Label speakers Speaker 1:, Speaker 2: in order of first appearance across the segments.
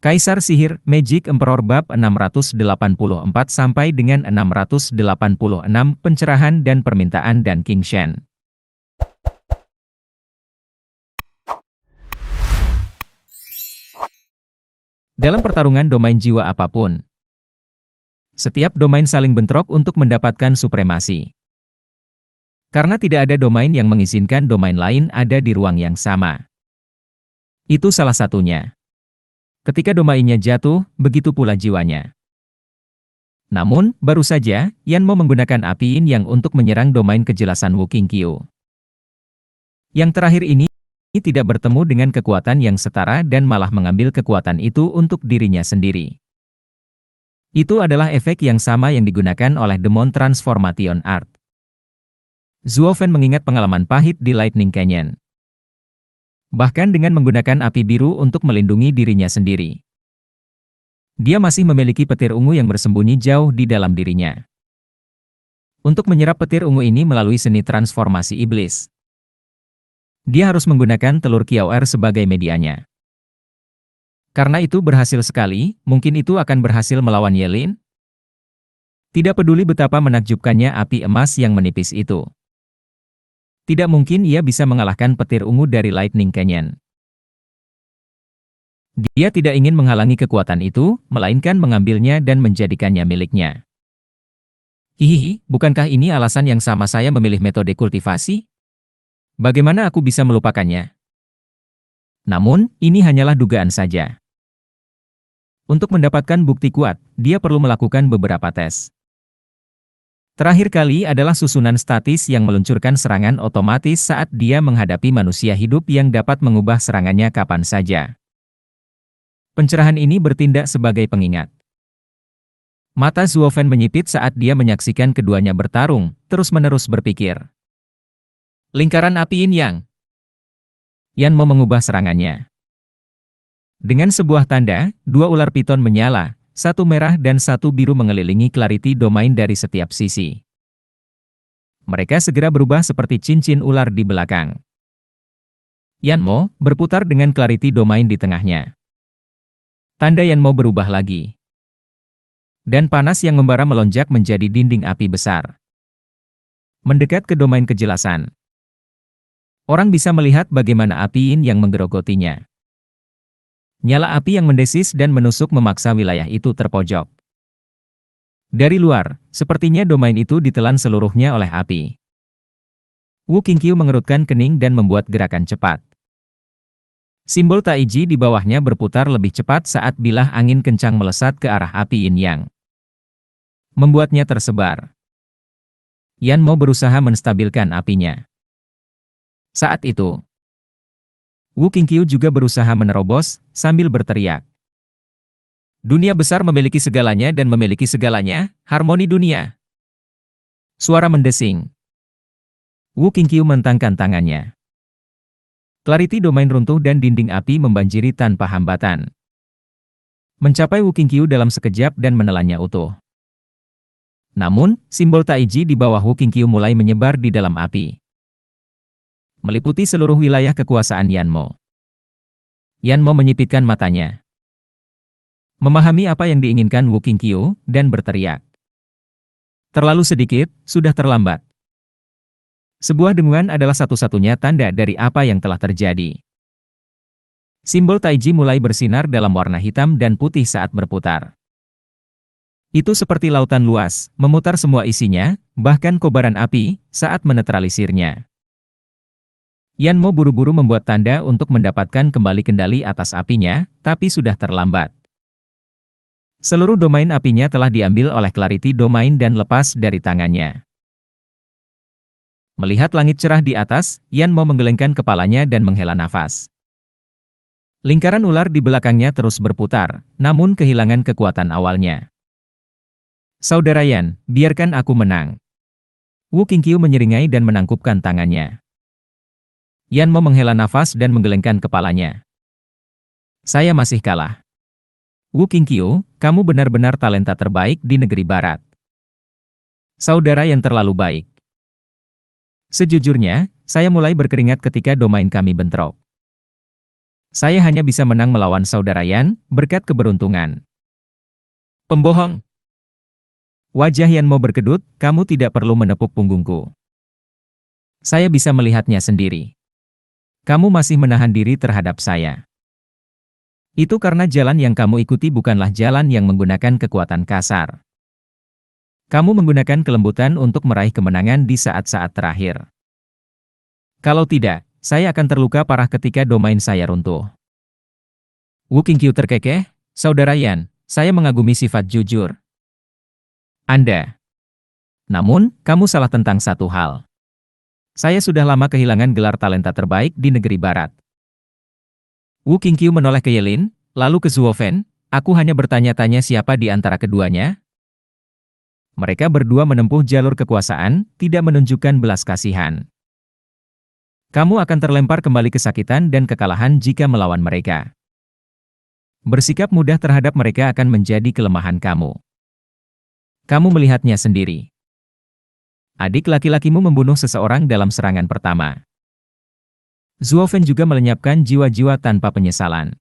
Speaker 1: Kaisar Sihir, Magic Emperor bab 684 sampai dengan 686 Pencerahan dan Permintaan dan King Shen. Dalam pertarungan domain jiwa apapun, setiap domain saling bentrok untuk mendapatkan supremasi. Karena tidak ada domain yang mengizinkan domain lain ada di ruang yang sama. Itu salah satunya. Ketika domainnya jatuh, begitu pula jiwanya. Namun, baru saja, Yanmo menggunakan api yin yang untuk menyerang domain kejelasan Wu Qingqiu. Yang terakhir ini tidak bertemu dengan kekuatan yang setara dan malah mengambil kekuatan itu untuk dirinya sendiri. Itu adalah efek yang sama yang digunakan oleh Demon Transformation Art. Zuo Fen mengingat pengalaman pahit di Lightning Canyon. Bahkan dengan menggunakan api biru untuk melindungi dirinya sendiri, dia masih memiliki petir ungu yang bersembunyi jauh di dalam dirinya. Untuk menyerap petir ungu ini melalui seni transformasi iblis, dia harus menggunakan telur Kiao Er sebagai medianya. Karena itu berhasil sekali, mungkin itu akan berhasil melawan Yelin? Tidak peduli betapa menakjubkannya api emas yang menipis itu. Tidak mungkin ia bisa mengalahkan petir ungu dari Lightning Canyon. Dia tidak ingin menghalangi kekuatan itu, melainkan mengambilnya dan menjadikannya miliknya. Hihihi, bukankah ini alasan yang sama saya memilih metode kultivasi? Bagaimana aku bisa melupakannya? Namun, ini hanyalah dugaan saja. Untuk mendapatkan bukti kuat, dia perlu melakukan beberapa tes. Terakhir kali adalah susunan statis yang meluncurkan serangan otomatis saat dia menghadapi manusia hidup yang dapat mengubah serangannya kapan saja. Pencerahan ini bertindak sebagai pengingat. Mata Zuo Fen menyipit saat dia menyaksikan keduanya bertarung, terus-menerus berpikir. Lingkaran api yin yang. Yanmo mengubah serangannya. Dengan sebuah tanda, dua ular piton menyala. Satu merah dan satu biru mengelilingi Clarity Domain dari setiap sisi. Mereka segera berubah seperti cincin ular di belakang. Yanmo berputar dengan Clarity Domain di tengahnya. Tanda Yanmo berubah lagi. Dan panas yang membara melonjak menjadi dinding api besar. Mendekat ke domain kejelasan. Orang bisa melihat bagaimana api yin yang menggerogotinya. Nyala api yang mendesis dan menusuk memaksa wilayah itu terpojok. Dari luar, sepertinya domain itu ditelan seluruhnya oleh api. Wu Qingqiu mengerutkan kening dan membuat gerakan cepat. Simbol Taiji di bawahnya berputar lebih cepat saat bilah angin kencang melesat ke arah api yin yang. Membuatnya tersebar. Yanmo berusaha menstabilkan apinya. Saat itu, Wu Qingqiu juga berusaha menerobos, sambil berteriak. Dunia besar memiliki segalanya dan memiliki segalanya, harmoni dunia. Suara mendesing. Wu Qingqiu mentangkan tangannya. Clarity Domain runtuh dan dinding api membanjiri tanpa hambatan. Mencapai Wu Qingqiu dalam sekejap dan menelannya utuh. Namun, simbol Taiji di bawah Wu Qingqiu mulai menyebar di dalam api. Meliputi seluruh wilayah kekuasaan Yanmo. Yanmo menyipitkan matanya. Memahami apa yang diinginkan Wu Qingqiu, dan berteriak. Terlalu sedikit, sudah terlambat. Sebuah dengungan adalah satu-satunya tanda dari apa yang telah terjadi. Simbol Taiji mulai bersinar dalam warna hitam dan putih saat berputar. Itu seperti lautan luas, memutar semua isinya, bahkan kobaran api, saat menetralisirnya. Yanmo buru-buru membuat tanda untuk mendapatkan kembali kendali atas apinya, tapi sudah terlambat. Seluruh domain apinya telah diambil oleh Clarity Domain dan lepas dari tangannya. Melihat langit cerah di atas, Yanmo menggelengkan kepalanya dan menghela nafas. Lingkaran ular di belakangnya terus berputar, namun kehilangan kekuatan awalnya. Saudara Yan, biarkan aku menang. Wu Qingqiu menyeringai dan menangkupkan tangannya. Yanmo menghela nafas dan menggelengkan kepalanya. Saya masih kalah. Wu Qingqiu, kamu benar-benar talenta terbaik di negeri barat. Saudara yang terlalu baik. Sejujurnya, saya mulai berkeringat ketika domain kami bentrok. Saya hanya bisa menang melawan saudara Yan, berkat keberuntungan. Pembohong. Wajah Yanmo berkedut, kamu tidak perlu menepuk punggungku. Saya bisa melihatnya sendiri. Kamu masih menahan diri terhadap saya. Itu karena jalan yang kamu ikuti bukanlah jalan yang menggunakan kekuatan kasar. Kamu menggunakan kelembutan untuk meraih kemenangan di saat-saat terakhir. Kalau tidak, saya akan terluka parah ketika domain saya runtuh. Wu Qingqiu terkekeh, saudara Yan, saya mengagumi sifat jujur Anda. Namun, kamu salah tentang satu hal. Saya sudah lama kehilangan gelar talenta terbaik di negeri barat. Wu Qingqiu menoleh ke Yelin, lalu ke Zhuo Fen, aku hanya bertanya-tanya siapa di antara keduanya. Mereka berdua menempuh jalur kekuasaan, tidak menunjukkan belas kasihan. Kamu akan terlempar kembali kesakitan dan kekalahan jika melawan mereka. Bersikap mudah terhadap mereka akan menjadi kelemahan kamu. Kamu melihatnya sendiri. Adik laki-lakimu membunuh seseorang dalam serangan pertama. Zhuo Fen juga melenyapkan jiwa-jiwa tanpa penyesalan.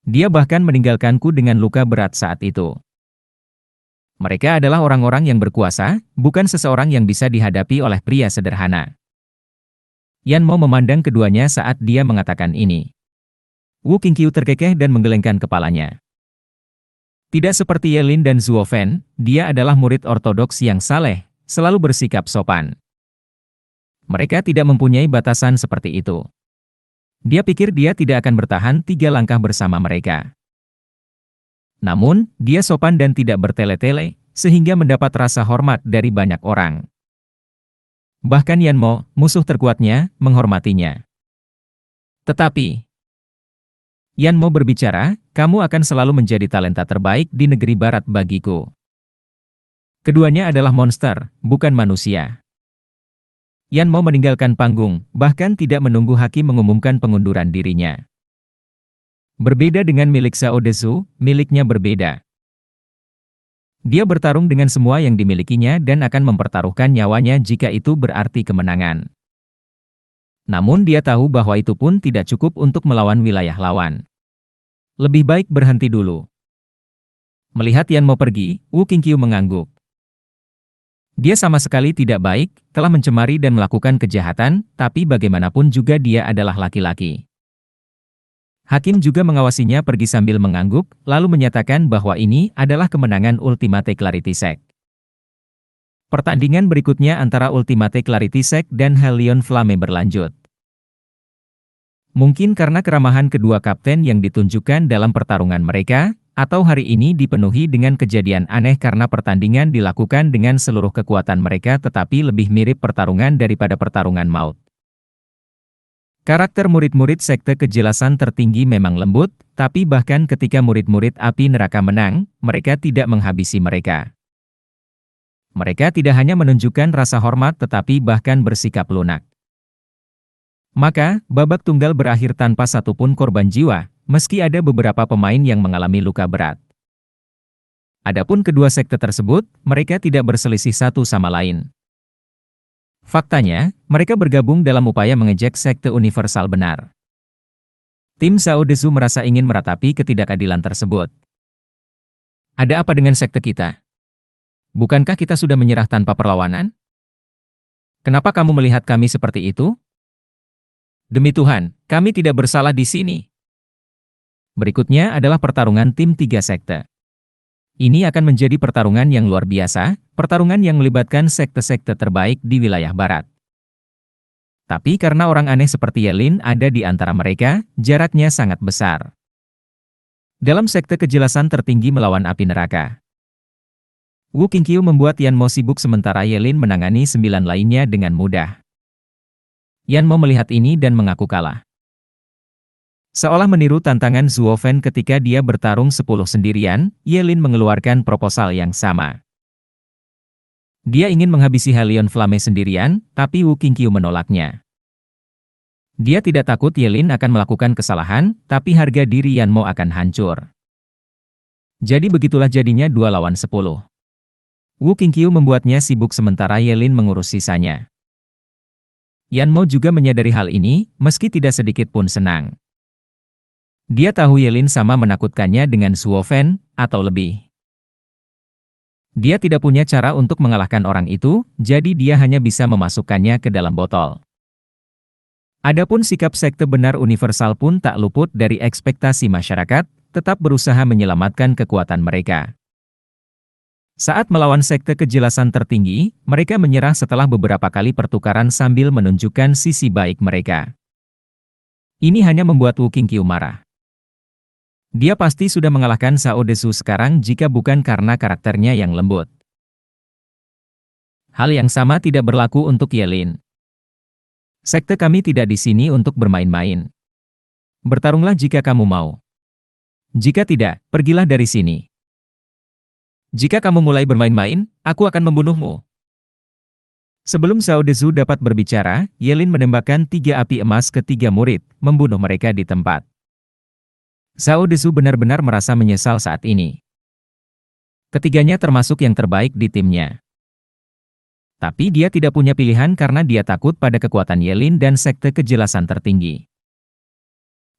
Speaker 1: Dia bahkan meninggalkanku dengan luka berat saat itu. Mereka adalah orang-orang yang berkuasa, bukan seseorang yang bisa dihadapi oleh pria sederhana. Yanmo memandang keduanya saat dia mengatakan ini. Wu Qingqiu terkekeh dan menggelengkan kepalanya. Tidak seperti Yelin dan Zhuo Fen, dia adalah murid ortodoks yang saleh, selalu bersikap sopan. Mereka tidak mempunyai batasan seperti itu. Dia pikir dia tidak akan bertahan 3 langkah bersama mereka. Namun, dia sopan dan tidak bertele-tele, sehingga mendapat rasa hormat dari banyak orang. Bahkan Yanmo, musuh terkuatnya, menghormatinya. Tetapi, Yanmo berbicara, kamu akan selalu menjadi talenta terbaik di negeri barat bagiku. Keduanya adalah monster, bukan manusia. Yanmo meninggalkan panggung, bahkan tidak menunggu hakim mengumumkan pengunduran dirinya. Berbeda dengan milik Zhao Dezu, miliknya berbeda. Dia bertarung dengan semua yang dimilikinya dan akan mempertaruhkan nyawanya jika itu berarti kemenangan. Namun dia tahu bahwa itu pun tidak cukup untuk melawan wilayah lawan. Lebih baik berhenti dulu. Melihat Yanmo pergi, Wu Qingqiu mengangguk. Dia sama sekali tidak baik, telah mencemari dan melakukan kejahatan, tapi bagaimanapun juga dia adalah laki-laki. Hakim juga mengawasinya pergi sambil mengangguk, lalu menyatakan bahwa ini adalah kemenangan Ultimate Clarity Sect. Pertandingan berikutnya antara Ultimate Clarity Sect dan Hellion Flame berlanjut. Mungkin karena keramahan kedua kapten yang ditunjukkan dalam pertarungan mereka, atau hari ini dipenuhi dengan kejadian aneh karena pertandingan dilakukan dengan seluruh kekuatan mereka tetapi lebih mirip pertarungan daripada pertarungan maut. Karakter murid-murid sekte kejelasan tertinggi memang lembut, tapi bahkan ketika murid-murid api neraka menang, mereka tidak menghabisi mereka. Mereka tidak hanya menunjukkan rasa hormat tetapi bahkan bersikap lunak. Maka, babak tunggal berakhir tanpa satupun korban jiwa, meski ada beberapa pemain yang mengalami luka berat. Adapun kedua sekte tersebut, mereka tidak berselisih satu sama lain. Faktanya, mereka bergabung dalam upaya mengejek sekte universal benar. Tim Zhao Dezu merasa ingin meratapi ketidakadilan tersebut. Ada apa dengan sekte kita? Bukankah kita sudah menyerah tanpa perlawanan? Kenapa kamu melihat kami seperti itu? Demi Tuhan, kami tidak bersalah di sini. Berikutnya adalah pertarungan tim 3 sekte. Ini akan menjadi pertarungan yang luar biasa, pertarungan yang melibatkan sekte-sekte terbaik di wilayah barat. Tapi karena orang aneh seperti Yelin ada di antara mereka, jaraknya sangat besar. Dalam sekte kejelasan tertinggi melawan api neraka. Wu Qingqiu membuat Yanmo sibuk sementara Yelin menangani 9 lainnya dengan mudah. Yanmo melihat ini dan mengaku kalah. Seolah meniru tantangan Zhuo Fen ketika dia bertarung 10 sendirian, Yelin mengeluarkan proposal yang sama. Dia ingin menghabisi Hellion Flame sendirian, tapi Wu Qingqiu menolaknya. Dia tidak takut Yelin akan melakukan kesalahan, tapi harga diri Yanmo akan hancur. Jadi begitulah jadinya 2 lawan 10. Wu Qingqiu membuatnya sibuk sementara Yelin mengurus sisanya. Yanmo juga menyadari hal ini, meski tidak sedikit pun senang. Dia tahu Yelin sama menakutkannya dengan Zuo Fan, atau lebih. Dia tidak punya cara untuk mengalahkan orang itu, jadi dia hanya bisa memasukkannya ke dalam botol. Adapun sikap sekte benar universal pun tak luput dari ekspektasi masyarakat, tetap berusaha menyelamatkan kekuatan mereka. Saat melawan sekte kejelasan tertinggi, mereka menyerah setelah beberapa kali pertukaran sambil menunjukkan sisi baik mereka. Ini hanya membuat Wu Qingqiu marah. Dia pasti sudah mengalahkan Shao Desu sekarang jika bukan karena karakternya yang lembut. Hal yang sama tidak berlaku untuk Yelin. Sekte kami tidak di sini untuk bermain-main. Bertarunglah jika kamu mau. Jika tidak, pergilah dari sini. Jika kamu mulai bermain-main, aku akan membunuhmu. Sebelum Shao Desu dapat berbicara, Yelin menembakkan 3 api emas ke 3 murid, membunuh mereka di tempat. Shao Desu benar-benar merasa menyesal saat ini. Ketiganya termasuk yang terbaik di timnya. Tapi dia tidak punya pilihan karena dia takut pada kekuatan Yelin dan sekte kejelasan tertinggi.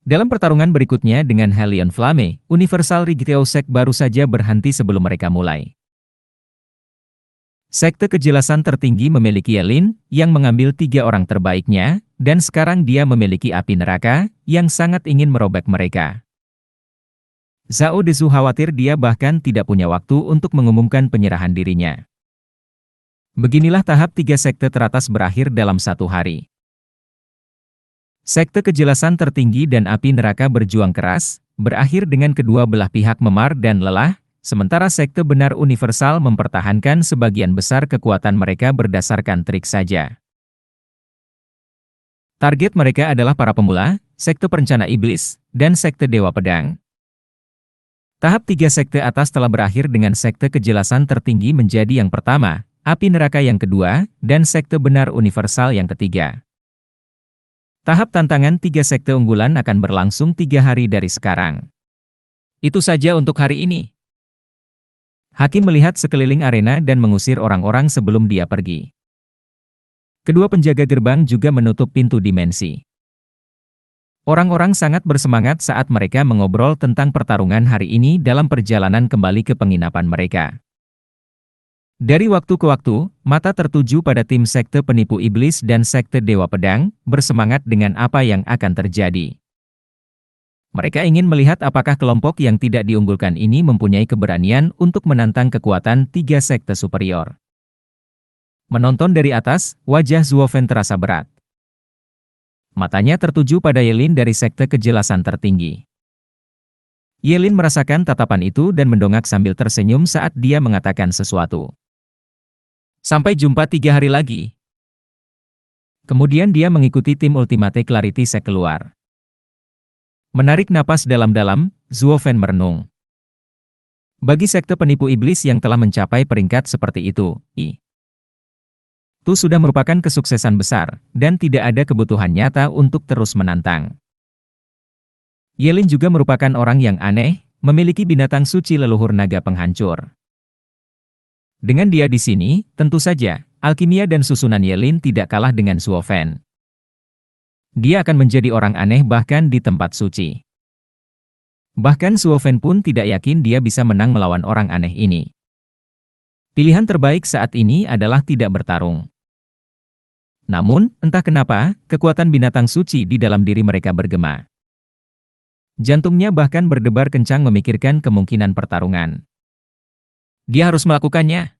Speaker 1: Dalam pertarungan berikutnya dengan Helion Flame, Universal Rigteo Sect baru saja berhenti sebelum mereka mulai. Sekte kejelasan tertinggi memiliki Yelin, yang mengambil 3 orang terbaiknya, dan sekarang dia memiliki api neraka, yang sangat ingin merobek mereka. Shao Desu khawatir dia bahkan tidak punya waktu untuk mengumumkan penyerahan dirinya. Beginilah tahap 3 sekte teratas berakhir dalam 1 hari. Sekte kejelasan tertinggi dan api neraka berjuang keras, berakhir dengan kedua belah pihak memar dan lelah, sementara sekte benar universal mempertahankan sebagian besar kekuatan mereka berdasarkan trik saja. Target mereka adalah para pemula, sekte perencana iblis, dan sekte dewa pedang. Tahap 3 sekte atas telah berakhir dengan sekte kejelasan tertinggi menjadi yang pertama, api neraka yang kedua, dan sekte benar universal yang ketiga. Tahap tantangan 3 sekte unggulan akan berlangsung 3 hari dari sekarang. Itu saja untuk hari ini. Hakim melihat sekeliling arena dan mengusir orang-orang sebelum dia pergi. Kedua penjaga gerbang juga menutup pintu dimensi. Orang-orang sangat bersemangat saat mereka mengobrol tentang pertarungan hari ini dalam perjalanan kembali ke penginapan mereka. Dari waktu ke waktu, mata tertuju pada tim sekte penipu iblis dan sekte dewa pedang, bersemangat dengan apa yang akan terjadi. Mereka ingin melihat apakah kelompok yang tidak diunggulkan ini mempunyai keberanian untuk menantang kekuatan 3 sekte superior. Menonton dari atas, wajah Zuo Fan terasa berat. Matanya tertuju pada Yelin dari sekte kejelasan tertinggi. Yelin merasakan tatapan itu dan mendongak sambil tersenyum saat dia mengatakan sesuatu. Sampai jumpa 3 hari lagi. Kemudian dia mengikuti tim Ultimate Clarity Sect keluar. Menarik napas dalam-dalam, Zuo Fan merenung. Bagi sekte penipu iblis yang telah mencapai peringkat seperti itu, itu sudah merupakan kesuksesan besar, dan tidak ada kebutuhan nyata untuk terus menantang. Yelin juga merupakan orang yang aneh, memiliki binatang suci leluhur naga penghancur. Dengan dia di sini, tentu saja, alkimia dan susunan Yelin tidak kalah dengan Zuo Fan. Dia akan menjadi orang aneh bahkan di tempat suci. Bahkan Zuo Fan pun tidak yakin dia bisa menang melawan orang aneh ini. Pilihan terbaik saat ini adalah tidak bertarung. Namun, entah kenapa, kekuatan binatang suci di dalam diri mereka bergema. Jantungnya bahkan berdebar kencang memikirkan kemungkinan pertarungan. Dia harus melakukannya.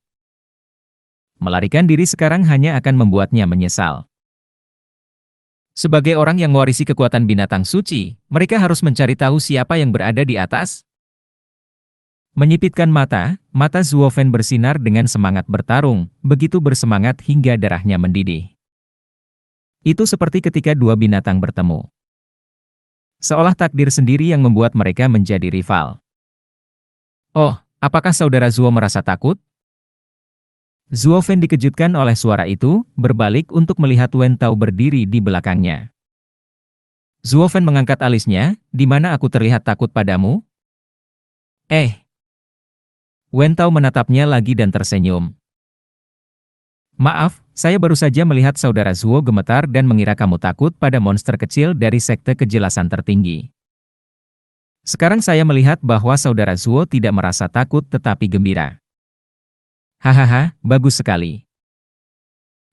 Speaker 1: Melarikan diri sekarang hanya akan membuatnya menyesal. Sebagai orang yang mewarisi kekuatan binatang suci, mereka harus mencari tahu siapa yang berada di atas. Menyipitkan mata, mata Zuo Fan bersinar dengan semangat bertarung, begitu bersemangat hingga darahnya mendidih. Itu seperti ketika dua binatang bertemu. Seolah takdir sendiri yang membuat mereka menjadi rival. Oh, apakah saudara Zuo merasa takut? Zuo Fan dikejutkan oleh suara itu, berbalik untuk melihat Wen Tao berdiri di belakangnya. Zuo Fan mengangkat alisnya, di mana aku terlihat takut padamu? Wen Tao menatapnya lagi dan tersenyum. Maaf, saya baru saja melihat saudara Zuo gemetar dan mengira kamu takut pada monster kecil dari sekte kejelasan tertinggi. Sekarang saya melihat bahwa saudara Zuo tidak merasa takut tetapi gembira. Hahaha, bagus sekali.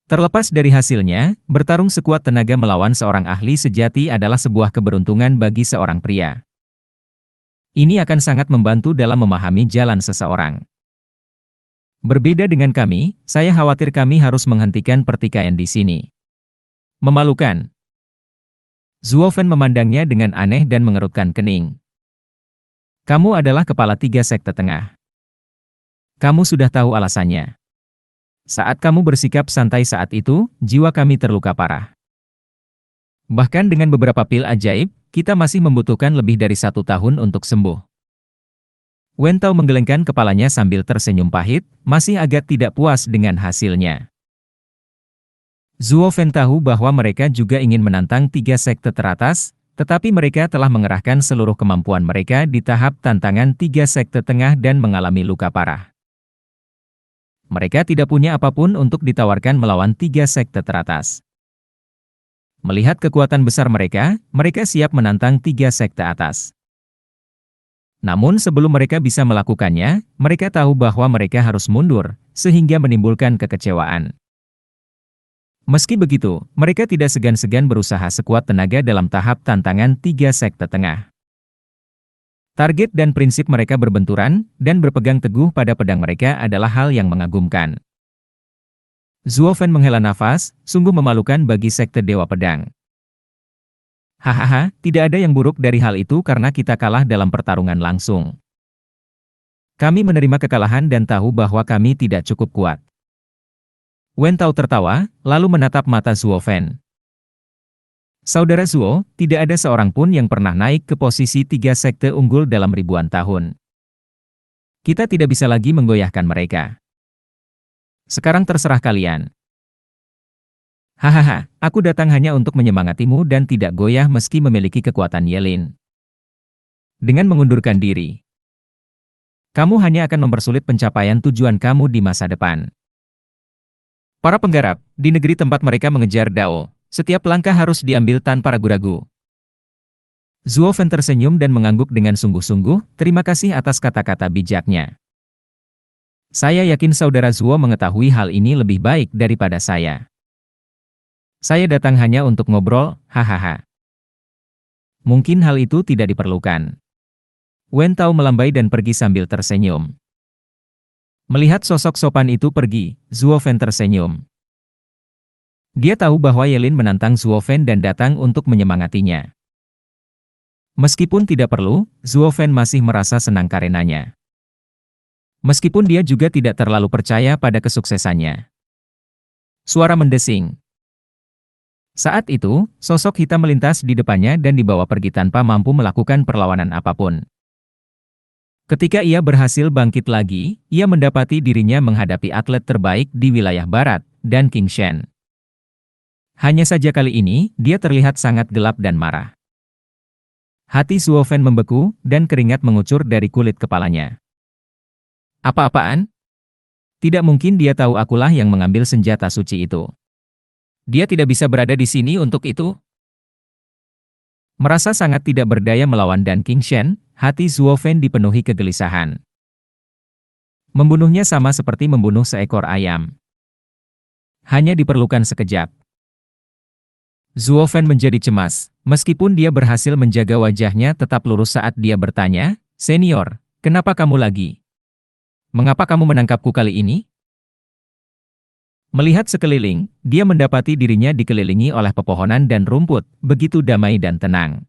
Speaker 1: Terlepas dari hasilnya, bertarung sekuat tenaga melawan seorang ahli sejati adalah sebuah keberuntungan bagi seorang pria. Ini akan sangat membantu dalam memahami jalan seseorang. Berbeda dengan kami, saya khawatir kami harus menghentikan pertikaian di sini. Memalukan. Zuo Fen memandangnya dengan aneh dan mengerutkan kening. Kamu adalah kepala 3 sekte tengah. Kamu sudah tahu alasannya. Saat kamu bersikap santai saat itu, jiwa kami terluka parah. Bahkan dengan beberapa pil ajaib, kita masih membutuhkan lebih dari 1 tahun untuk sembuh. Wen Tao menggelengkan kepalanya sambil tersenyum pahit, masih agak tidak puas dengan hasilnya. Zuo Fen tahu bahwa mereka juga ingin menantang 3 sekte teratas, tetapi mereka telah mengerahkan seluruh kemampuan mereka di tahap tantangan 3 sekte tengah dan mengalami luka parah. Mereka tidak punya apapun untuk ditawarkan melawan 3 sekte teratas. Melihat kekuatan besar mereka, mereka siap menantang 3 sekte atas. Namun sebelum mereka bisa melakukannya, mereka tahu bahwa mereka harus mundur, sehingga menimbulkan kekecewaan. Meski begitu, mereka tidak segan-segan berusaha sekuat tenaga dalam tahap tantangan 3 sekte tengah. Target dan prinsip mereka berbenturan, dan berpegang teguh pada pedang mereka adalah hal yang mengagumkan. Zuo Fen menghela nafas, sungguh memalukan bagi sekte Dewa Pedang. Hahaha, tidak ada yang buruk dari hal itu karena kita kalah dalam pertarungan langsung. Kami menerima kekalahan dan tahu bahwa kami tidak cukup kuat. Wen Tao tertawa, lalu menatap mata Zuo Fen. Saudara Zuo, tidak ada seorang pun yang pernah naik ke posisi 3 sekte unggul dalam ribuan tahun. Kita tidak bisa lagi menggoyahkan mereka. Sekarang terserah kalian. Hahaha, aku datang hanya untuk menyemangatimu dan tidak goyah meski memiliki kekuatan Yelin. Dengan mengundurkan diri, kamu hanya akan mempersulit pencapaian tujuan kamu di masa depan. Para penggarap, di negeri tempat mereka mengejar Dao, setiap langkah harus diambil tanpa ragu-ragu. Zuo Fen tersenyum dan mengangguk dengan sungguh-sungguh, terima kasih atas kata-kata bijaknya. Saya yakin saudara Zuo mengetahui hal ini lebih baik daripada saya. Saya datang hanya untuk ngobrol, hahaha. Mungkin hal itu tidak diperlukan. Wen Tao melambai dan pergi sambil tersenyum. Melihat sosok sopan itu pergi, Zuo Fen tersenyum. Dia tahu bahwa Yelin menantang Zuo Fen dan datang untuk menyemangatinya. Meskipun tidak perlu, Zuo Fen masih merasa senang karenanya. Meskipun dia juga tidak terlalu percaya pada kesuksesannya. Suara mendesing. Saat itu, sosok hitam melintas di depannya dan dibawa pergi tanpa mampu melakukan perlawanan apapun. Ketika ia berhasil bangkit lagi, ia mendapati dirinya menghadapi atlet terbaik di wilayah barat, Dan King Shen. Hanya saja kali ini, dia terlihat sangat gelap dan marah. Hati Zuo Fen membeku, dan keringat mengucur dari kulit kepalanya. Apa-apaan? Tidak mungkin dia tahu akulah yang mengambil senjata suci itu. Dia tidak bisa berada di sini untuk itu. Merasa sangat tidak berdaya melawan Dan King Shen, hati Zuo Fen dipenuhi kegelisahan. Membunuhnya sama seperti membunuh seekor ayam. Hanya diperlukan sekejap. Zuo Fen menjadi cemas, meskipun dia berhasil menjaga wajahnya tetap lurus saat dia bertanya, "Senior, kenapa kamu lagi? Mengapa kamu menangkapku kali ini?" Melihat sekeliling, dia mendapati dirinya dikelilingi oleh pepohonan dan rumput, begitu damai dan tenang.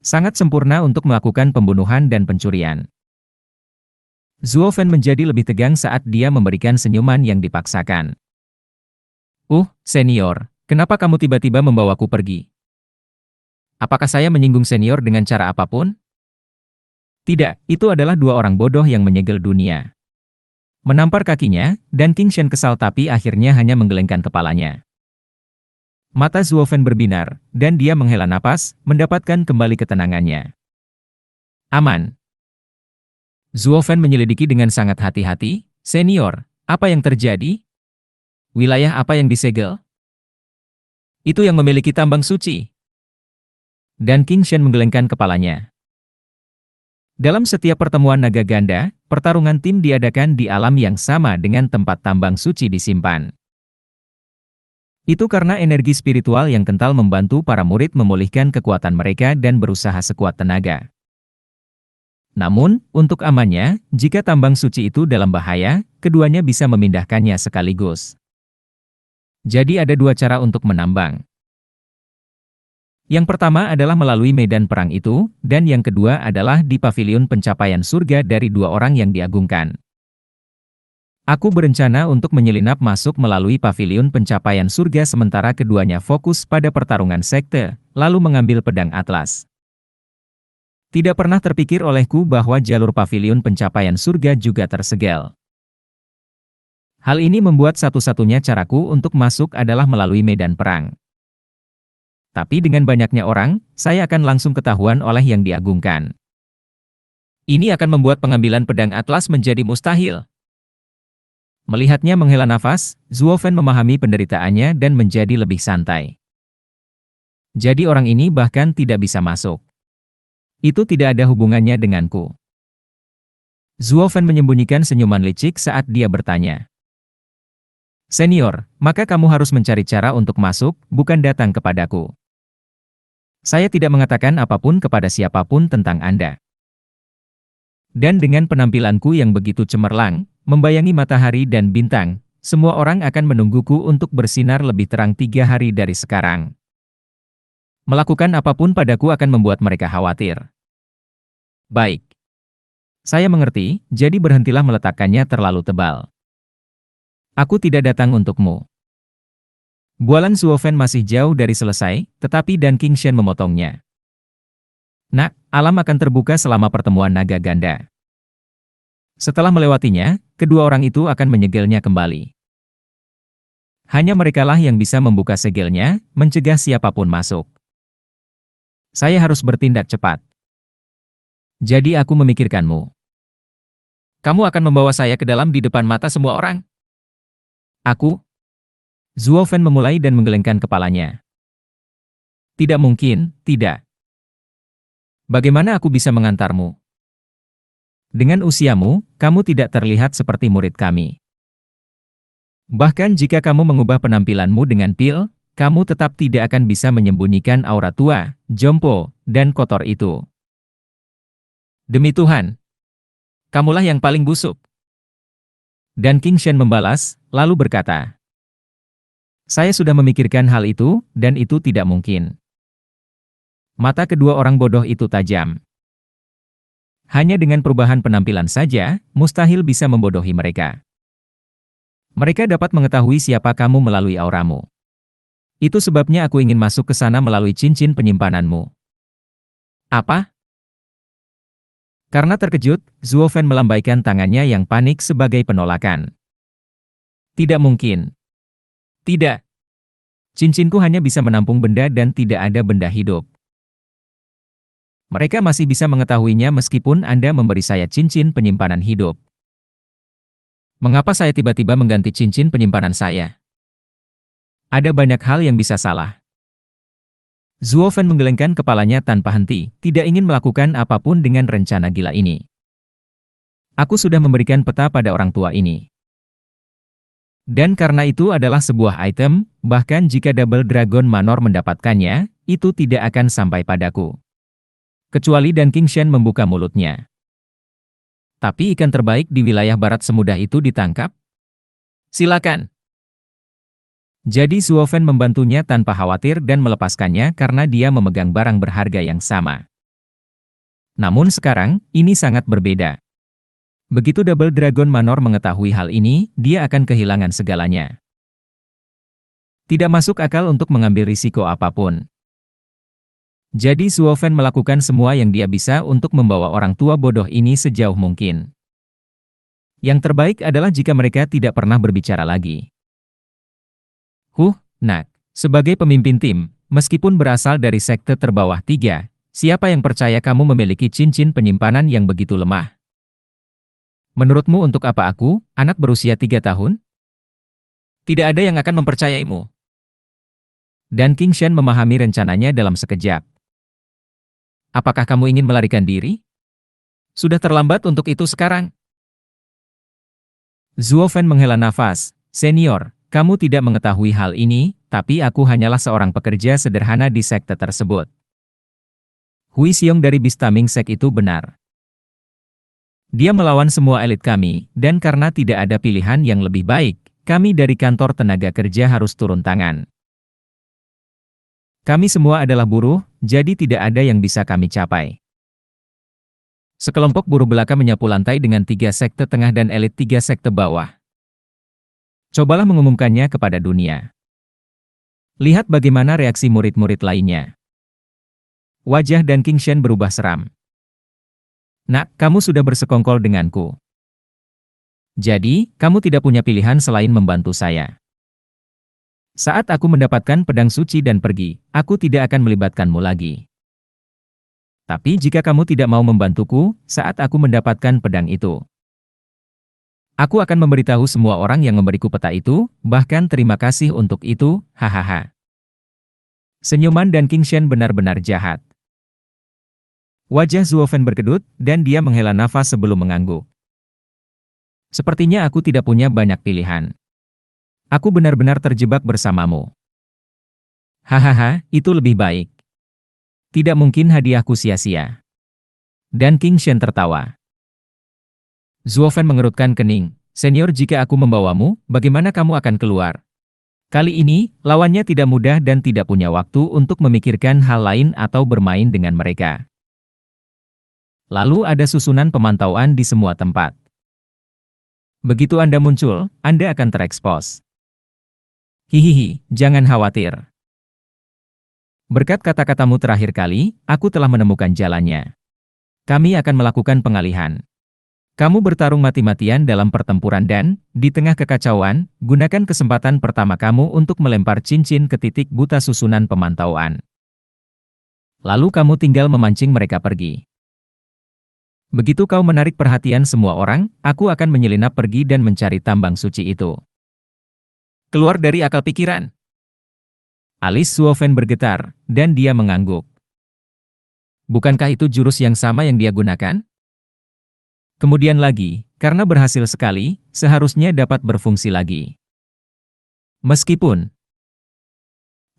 Speaker 1: Sangat sempurna untuk melakukan pembunuhan dan pencurian. Zuo Fen menjadi lebih tegang saat dia memberikan senyuman yang dipaksakan. Senior. Kenapa kamu tiba-tiba membawaku pergi? Apakah saya menyinggung senior dengan cara apapun? Tidak, itu adalah 2 orang bodoh yang menyegel dunia. Menampar kakinya, dan King Shen kesal tapi akhirnya hanya menggelengkan kepalanya. Mata Zuo Fen berbinar, dan dia menghela napas, mendapatkan kembali ketenangannya. Aman. Zuo Fen menyelidiki dengan sangat hati-hati, "Senior, apa yang terjadi? Wilayah apa yang disegel?" "Itu yang memiliki tambang suci." Dan King Shen menggelengkan kepalanya. Dalam setiap pertemuan naga ganda, pertarungan tim diadakan di alam yang sama dengan tempat tambang suci disimpan. Itu karena energi spiritual yang kental membantu para murid memulihkan kekuatan mereka dan berusaha sekuat tenaga. Namun, untuk amannya, jika tambang suci itu dalam bahaya, keduanya bisa memindahkannya sekaligus. Jadi ada dua cara untuk menambang. Yang pertama adalah melalui medan perang itu, dan yang kedua adalah di paviliun pencapaian surga dari dua orang yang diagungkan. Aku berencana untuk menyelinap masuk melalui paviliun pencapaian surga sementara keduanya fokus pada pertarungan sekte, lalu mengambil pedang atlas. Tidak pernah terpikir olehku bahwa jalur paviliun pencapaian surga juga tersegel. Hal ini membuat satu-satunya caraku untuk masuk adalah melalui medan perang. Tapi dengan banyaknya orang, saya akan langsung ketahuan oleh yang diagungkan. Ini akan membuat pengambilan pedang atlas menjadi mustahil. Melihatnya menghela nafas, Zuofen memahami penderitaannya dan menjadi lebih santai. Jadi orang ini bahkan tidak bisa masuk. Itu tidak ada hubungannya denganku. Zuofen menyembunyikan senyuman licik saat dia bertanya. Senior, maka kamu harus mencari cara untuk masuk, bukan datang kepadaku. Saya tidak mengatakan apapun kepada siapapun tentang Anda. Dan dengan penampilanku yang begitu cemerlang, membayangi matahari dan bintang, semua orang akan menungguku untuk bersinar lebih terang 3 hari dari sekarang. Melakukan apapun padaku akan membuat mereka khawatir. Baik. Saya mengerti, jadi berhentilah meletakkannya terlalu tebal. Aku tidak datang untukmu. Bualan Zuofen masih jauh dari selesai, tetapi Dan Qingshan memotongnya. Nak, alam akan terbuka selama pertemuan naga ganda. Setelah melewatinya, kedua orang itu akan menyegelnya kembali. Hanya merekalah yang bisa membuka segelnya, mencegah siapapun masuk. Saya harus bertindak cepat. Jadi aku memikirkanmu. Kamu akan membawa saya ke dalam di depan mata semua orang? Aku? Zuofen memulai dan menggelengkan kepalanya. Tidak mungkin, tidak. Bagaimana aku bisa mengantarmu? Dengan usiamu, kamu tidak terlihat seperti murid kami. Bahkan jika kamu mengubah penampilanmu dengan pil, kamu tetap tidak akan bisa menyembunyikan aura tua, jompo, dan kotor itu. Demi Tuhan, kamulah yang paling busuk. Dan Qingshan membalas, lalu berkata, saya sudah memikirkan hal itu, dan itu tidak mungkin. Mata kedua orang bodoh itu tajam. Hanya dengan perubahan penampilan saja, mustahil bisa membodohi mereka. Mereka dapat mengetahui siapa kamu melalui auramu. Itu sebabnya aku ingin masuk ke sana melalui cincin penyimpananmu. Apa? Karena terkejut, Zuofen melambaikan tangannya yang panik sebagai penolakan. Tidak mungkin. Tidak. Cincinku hanya bisa menampung benda dan tidak ada benda hidup. Mereka masih bisa mengetahuinya meskipun Anda memberi saya cincin penyimpanan hidup. Mengapa saya tiba-tiba mengganti cincin penyimpanan saya? Ada banyak hal yang bisa salah. Zuofen menggelengkan kepalanya tanpa henti, tidak ingin melakukan apapun dengan rencana gila ini. Aku sudah memberikan peta pada orang tua ini. Dan karena itu adalah sebuah item, bahkan jika Double Dragon Manor mendapatkannya, itu tidak akan sampai padaku. Kecuali Dan Qingshan membuka mulutnya. Tapi ikan terbaik di wilayah barat semudah itu ditangkap? Silakan. Jadi Zuofen membantunya tanpa khawatir dan melepaskannya karena dia memegang barang berharga yang sama. Namun sekarang, ini sangat berbeda. Begitu Double Dragon Manor mengetahui hal ini, dia akan kehilangan segalanya. Tidak masuk akal untuk mengambil risiko apapun. Jadi Zuofen melakukan semua yang dia bisa untuk membawa orang tua bodoh ini sejauh mungkin. Yang terbaik adalah jika mereka tidak pernah berbicara lagi. Nak, sebagai pemimpin tim, meskipun berasal dari sekte terbawah 3, siapa yang percaya kamu memiliki cincin penyimpanan yang begitu lemah? Menurutmu untuk apa aku, anak berusia 3 tahun? Tidak ada yang akan mempercayaimu. Dan Qingshan memahami rencananya dalam sekejap. Apakah kamu ingin melarikan diri? Sudah terlambat untuk itu sekarang. Zuo Fan menghela nafas. Senior, kamu tidak mengetahui hal ini, tapi aku hanyalah seorang pekerja sederhana di sekte tersebut. Hui Xiong dari Bistaming Sek itu benar. Dia melawan semua elit kami, dan karena tidak ada pilihan yang lebih baik, kami dari kantor tenaga kerja harus turun tangan. Kami semua adalah buruh, jadi tidak ada yang bisa kami capai. Sekelompok buruh belaka menyapu lantai dengan 3 sekte tengah dan elit 3 sekte bawah. Cobalah mengumumkannya kepada dunia. Lihat bagaimana reaksi murid-murid lainnya. Wajah Dan Qingshan berubah seram. Nak, kamu sudah bersekongkol denganku. Jadi, kamu tidak punya pilihan selain membantu saya. Saat aku mendapatkan pedang suci dan pergi, aku tidak akan melibatkanmu lagi. Tapi jika kamu tidak mau membantuku, saat aku mendapatkan pedang itu, aku akan memberitahu semua orang yang memberiku peta itu, bahkan terima kasih untuk itu, hahaha. Senyuman Dan Qingshan benar-benar jahat. Wajah Zuo Fan berkedut, dan dia menghela nafas sebelum mengangguk. Sepertinya aku tidak punya banyak pilihan. Aku benar-benar terjebak bersamamu. Hahaha, itu lebih baik. Tidak mungkin hadiahku sia-sia. Dan Qingshan tertawa. Zuo Fan mengerutkan kening. Senior, jika aku membawamu, bagaimana kamu akan keluar? Kali ini, lawannya tidak mudah dan tidak punya waktu untuk memikirkan hal lain atau bermain dengan mereka. Lalu ada susunan pemantauan di semua tempat. Begitu Anda muncul, Anda akan terekspos. Hihihi, jangan khawatir. Berkat kata-katamu terakhir kali, aku telah menemukan jalannya. Kami akan melakukan pengalihan. Kamu bertarung mati-matian dalam pertempuran dan, di tengah kekacauan, gunakan kesempatan pertama kamu untuk melempar cincin ke titik buta susunan pemantauan. Lalu kamu tinggal memancing mereka pergi. Begitu kau menarik perhatian semua orang, aku akan menyelinap pergi dan mencari tambang suci itu. Keluar dari akal pikiran. Alis Zuo Fan bergetar, dan dia mengangguk. Bukankah itu jurus yang sama yang dia gunakan? Kemudian lagi, karena berhasil sekali, seharusnya dapat berfungsi lagi. Meskipun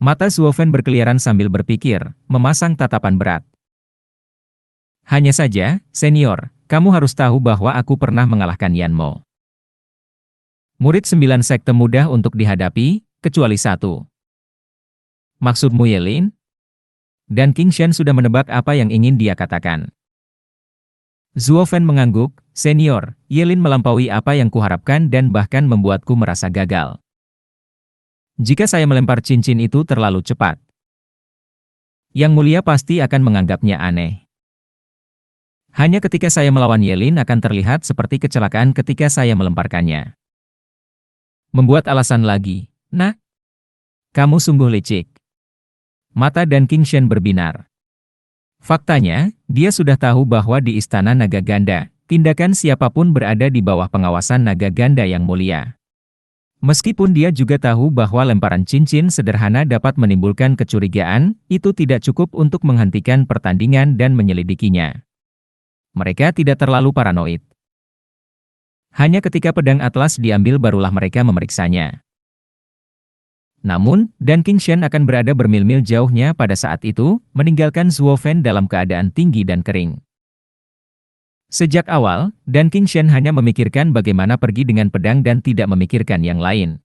Speaker 1: mata Zuo Fan berkeliaran sambil berpikir, memasang tatapan berat. Hanya saja, senior, kamu harus tahu bahwa aku pernah mengalahkan Yan Mo. Murid 9 sekte mudah untuk dihadapi, kecuali 1. Maksudmu Yelin? Dan Qingshan sudah menebak apa yang ingin dia katakan. Zuo Fan mengangguk, senior, Yelin melampaui apa yang kuharapkan dan bahkan membuatku merasa gagal. Jika saya melempar cincin itu terlalu cepat, Yang Mulia pasti akan menganggapnya aneh. Hanya ketika saya melawan Yelin akan terlihat seperti kecelakaan ketika saya melemparkannya. Membuat alasan lagi, nah, kamu sungguh licik. Mata Dan Qingshan berbinar. Faktanya, dia sudah tahu bahwa di Istana Naga Ganda, tindakan siapapun berada di bawah pengawasan Naga Ganda yang mulia. Meskipun dia juga tahu bahwa lemparan cincin sederhana dapat menimbulkan kecurigaan, itu tidak cukup untuk menghentikan pertandingan dan menyelidikinya. Mereka tidak terlalu paranoid. Hanya ketika pedang Atlas diambil barulah mereka memeriksanya. Namun, Dan Qingshan akan berada bermil-mil jauhnya pada saat itu, meninggalkan Zuo Fan dalam keadaan tinggi dan kering. Sejak awal, Dan Qingshan hanya memikirkan bagaimana pergi dengan pedang dan tidak memikirkan yang lain.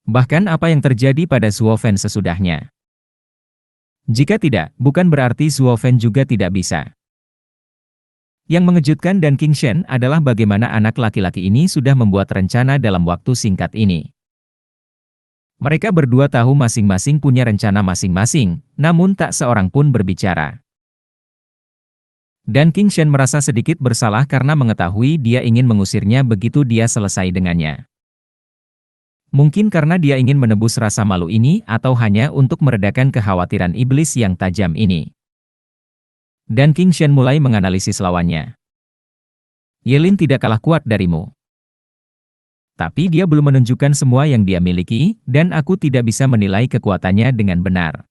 Speaker 1: Bahkan apa yang terjadi pada Zuo Fan sesudahnya. Jika tidak, bukan berarti Zuo Fan juga tidak bisa. Yang mengejutkan Dan Qingshan adalah bagaimana anak laki-laki ini sudah membuat rencana dalam waktu singkat ini. Mereka berdua tahu masing-masing punya rencana masing-masing, namun tak seorang pun berbicara. Dan Qingshan merasa sedikit bersalah karena mengetahui dia ingin mengusirnya begitu dia selesai dengannya. Mungkin karena dia ingin menebus rasa malu ini atau hanya untuk meredakan kekhawatiran iblis yang tajam ini. Dan Qingshan mulai menganalisis lawannya. Yelin tidak kalah kuat darimu. Tapi dia belum menunjukkan semua yang dia miliki, dan aku tidak bisa menilai kekuatannya dengan benar.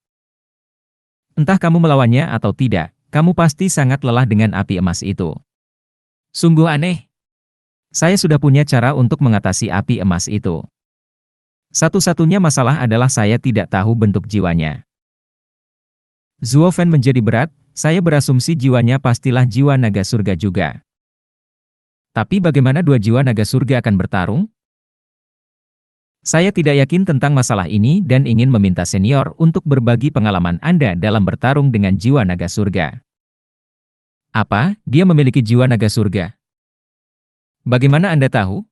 Speaker 1: Entah kamu melawannya atau tidak, kamu pasti sangat lelah dengan api emas itu. Sungguh aneh. Saya sudah punya cara untuk mengatasi api emas itu. Satu-satunya masalah adalah saya tidak tahu bentuk jiwanya. Zuo Fan menjadi berat, saya berasumsi jiwanya pastilah jiwa naga surga juga. Tapi bagaimana dua jiwa naga surga akan bertarung? Saya tidak yakin tentang masalah ini dan ingin meminta senior untuk berbagi pengalaman Anda dalam bertarung dengan jiwa naga surga. Apa, dia memiliki jiwa naga surga? Bagaimana Anda tahu?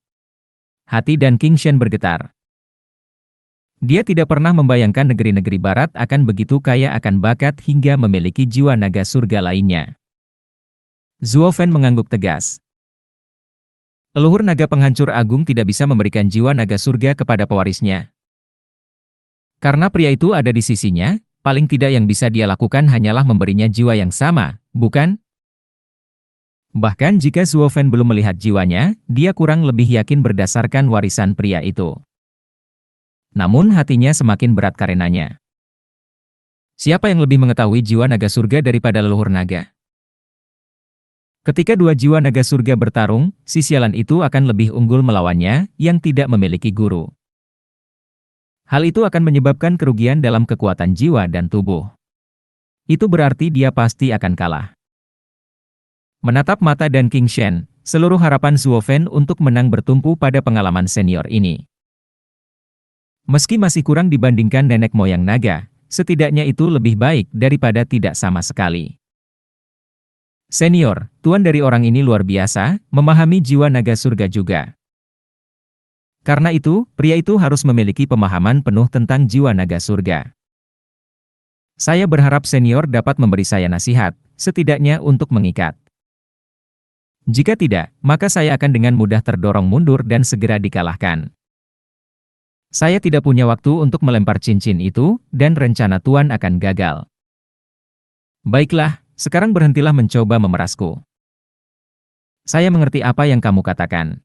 Speaker 1: Hati dan King Shen bergetar. Dia tidak pernah membayangkan negeri-negeri barat akan begitu kaya akan bakat hingga memiliki jiwa naga surga lainnya. Zuo Fan mengangguk tegas. Leluhur naga penghancur agung tidak bisa memberikan jiwa naga surga kepada pewarisnya. Karena pria itu ada di sisinya, paling tidak yang bisa dia lakukan hanyalah memberinya jiwa yang sama, bukan? Bahkan jika Zuo Fan belum melihat jiwanya, dia kurang lebih yakin berdasarkan warisan pria itu. Namun hatinya semakin berat karenanya. Siapa yang lebih mengetahui jiwa naga surga daripada leluhur naga? Ketika dua jiwa naga surga bertarung, si sialan itu akan lebih unggul melawannya yang tidak memiliki guru. Hal itu akan menyebabkan kerugian dalam kekuatan jiwa dan tubuh. Itu berarti dia pasti akan kalah. Menatap mata dan King Shen, seluruh harapan Zuo Fan untuk menang bertumpu pada pengalaman senior ini. Meski masih kurang dibandingkan nenek moyang naga, setidaknya itu lebih baik daripada tidak sama sekali. Senior, tuan dari orang ini luar biasa, memahami jiwa naga surga juga. Karena itu, pria itu harus memiliki pemahaman penuh tentang jiwa naga surga. Saya berharap senior dapat memberi saya nasihat, setidaknya untuk mengikat. Jika tidak, maka saya akan dengan mudah terdorong mundur dan segera dikalahkan. Saya tidak punya waktu untuk melempar cincin itu, dan rencana Tuan akan gagal. Baiklah, sekarang berhentilah mencoba memerasku. Saya mengerti apa yang kamu katakan.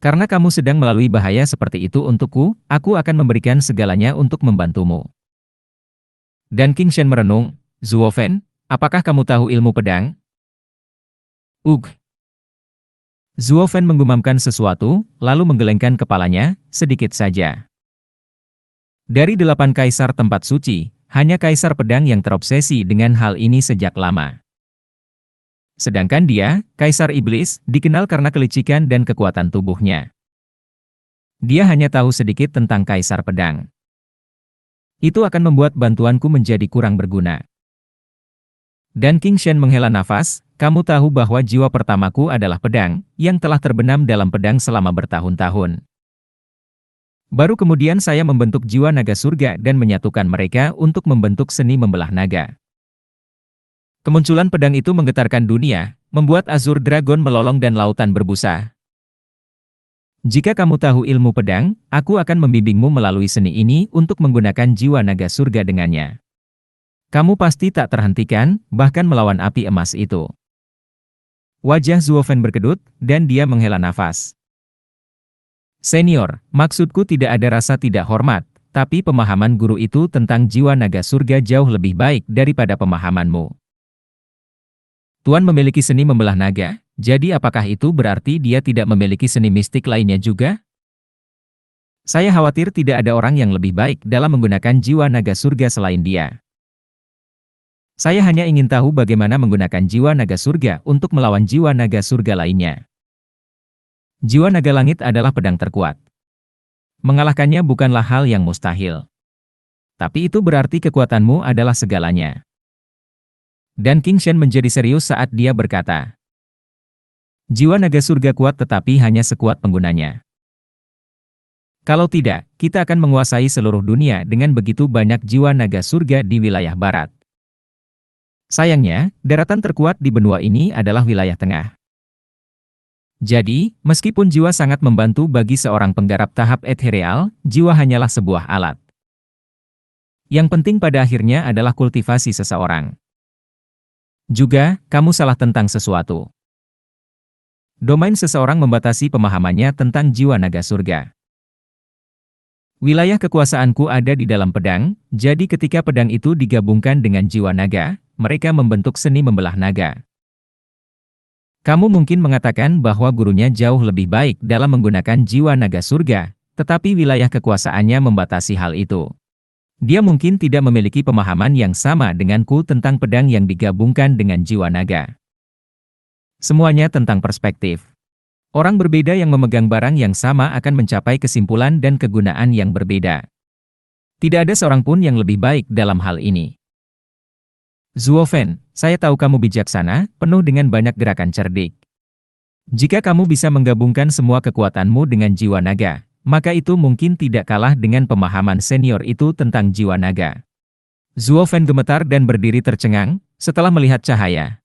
Speaker 1: Karena kamu sedang melalui bahaya seperti itu untukku, aku akan memberikan segalanya untuk membantumu. Dan King Shen merenung, Zuo Fan, apakah kamu tahu ilmu pedang? Zuo Fan menggumamkan sesuatu, lalu menggelengkan kepalanya, sedikit saja. Dari 8 kaisar tempat suci, hanya kaisar pedang yang terobsesi dengan hal ini sejak lama. Sedangkan dia, kaisar iblis, dikenal karena kelicikan dan kekuatan tubuhnya. Dia hanya tahu sedikit tentang kaisar pedang. Itu akan membuat bantuanku menjadi kurang berguna. Dan King Shen menghela nafas, kamu tahu bahwa jiwa pertamaku adalah pedang, yang telah terbenam dalam pedang selama bertahun-tahun. Baru kemudian saya membentuk jiwa naga surga dan menyatukan mereka untuk membentuk seni membelah naga. Kemunculan pedang itu menggetarkan dunia, membuat Azure Dragon melolong dan lautan berbusa. Jika kamu tahu ilmu pedang, aku akan membimbingmu melalui seni ini untuk menggunakan jiwa naga surga dengannya. Kamu pasti tak terhentikan, bahkan melawan api emas itu. Wajah Zuo Fan berkedut, dan dia menghela nafas. Senior, maksudku tidak ada rasa tidak hormat, tapi pemahaman guru itu tentang jiwa naga surga jauh lebih baik daripada pemahamanmu. Tuan memiliki seni membelah naga, jadi apakah itu berarti dia tidak memiliki seni mistik lainnya juga? Saya khawatir tidak ada orang yang lebih baik dalam menggunakan jiwa naga surga selain dia. Saya hanya ingin tahu bagaimana menggunakan jiwa naga surga untuk melawan jiwa naga surga lainnya. Jiwa naga langit adalah pedang terkuat. Mengalahkannya bukanlah hal yang mustahil. Tapi itu berarti kekuatanmu adalah segalanya. Dan King Shen menjadi serius saat dia berkata, jiwa naga surga kuat tetapi hanya sekuat penggunanya. Kalau tidak, kita akan menguasai seluruh dunia dengan begitu banyak jiwa naga surga di wilayah barat. Sayangnya, daratan terkuat di benua ini adalah wilayah tengah. Jadi, meskipun jiwa sangat membantu bagi seorang penggarap tahap ethereal, jiwa hanyalah sebuah alat. Yang penting pada akhirnya adalah kultivasi seseorang. Juga, kamu salah tentang sesuatu. Domain seseorang membatasi pemahamannya tentang jiwa naga surga. Wilayah kekuasaanku ada di dalam pedang, jadi ketika pedang itu digabungkan dengan jiwa naga, mereka membentuk seni membelah naga. Kamu mungkin mengatakan bahwa gurunya jauh lebih baik dalam menggunakan jiwa naga surga, tetapi wilayah kekuasaannya membatasi hal itu. Dia mungkin tidak memiliki pemahaman yang sama denganku tentang pedang yang digabungkan dengan jiwa naga. Semuanya tentang perspektif. Orang berbeda yang memegang barang yang sama akan mencapai kesimpulan dan kegunaan yang berbeda. Tidak ada seorang pun yang lebih baik dalam hal ini. Zuo Fen, saya tahu kamu bijaksana, penuh dengan banyak gerakan cerdik. Jika kamu bisa menggabungkan semua kekuatanmu dengan jiwa naga, maka itu mungkin tidak kalah dengan pemahaman senior itu tentang jiwa naga. Zuo Fen gemetar dan berdiri tercengang, setelah melihat cahaya.